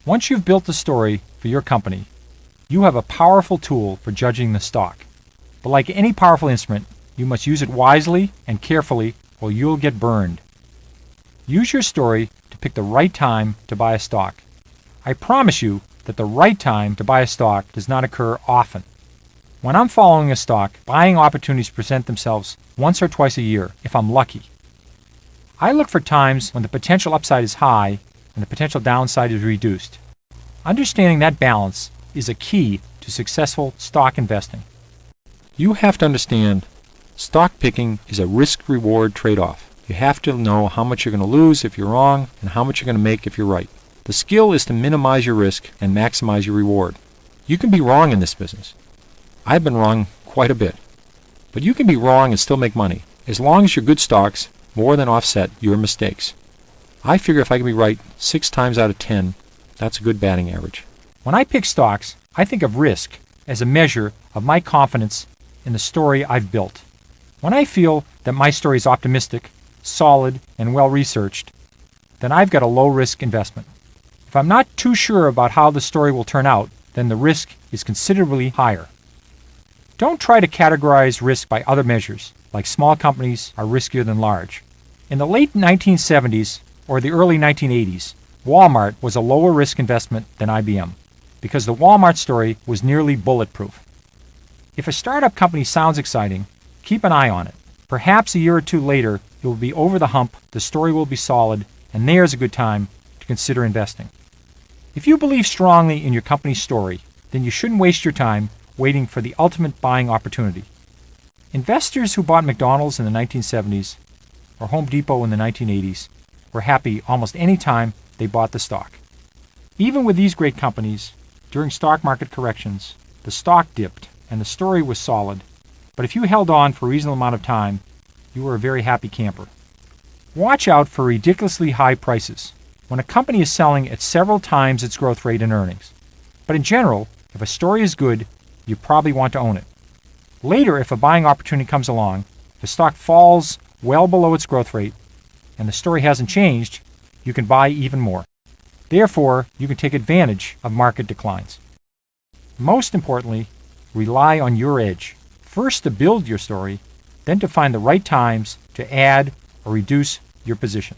Once you've built the story for your company, you have a powerful tool for judging the stock. But like any powerful instrument, you must use it wisely and carefully or you'll get burned. Use your story to pick the right time to buy a stock. I promise you that the right time to buy a stock does not occur often. When I'm following a stock, buying opportunities present themselves once or twice a year, if I'm lucky. I look for times when the potential upside is high and the potential downside is reduced. Understanding that balance is a key to successful stock investing. You have to understand, stock picking is a risk-reward trade-off. You have to know how much you're going to lose if you're wrong and how much you're going to make if you're right. The skill is to minimize your risk and maximize your reward. You can be wrong in this business. I've been wrong quite a bit. But you can be wrong and still make money, as long as your good stocks more than offset your mistakes. I figure if I can be right 6 times out of 10, that's a good batting average. When I pick stocks, I think of risk as a measure of my confidence in the story I've built. When I feel that my story is optimistic, solid, and well-researched, then I've got a low-risk investment. If I'm not too sure about how the story will turn out, then the risk is considerably higher. Don't try to categorize risk by other measures, like small companies are riskier than large. In the late 1970s or the early 1980s, Walmart was a lower risk investment than IBM because the Walmart story was nearly bulletproof. If a startup company sounds exciting, keep an eye on it. Perhaps a year or two later, it will be over the hump, the story will be solid, and there's a good time to consider investing. If you believe strongly in your company's story, then you shouldn't waste your time waiting for the ultimate buying opportunity. Investors who bought McDonald's in the 1970s or Home Depot in the 1980s were happy almost any time they bought the stock. Even with these great companies, during stock market corrections, the stock dipped and the story was solid, but if you held on for a reasonable amount of time, you were a very happy camper. Watch out for ridiculously high prices when a company is selling at several times its growth rate and earnings. But in general, if a story is good, you probably want to own it. Later, if a buying opportunity comes along, if the stock falls well below its growth rate and the story hasn't changed, you can buy even more. Therefore, you can take advantage of market declines. Most importantly, rely on your edge. First to build your story, then to find the right times to add or reduce your position.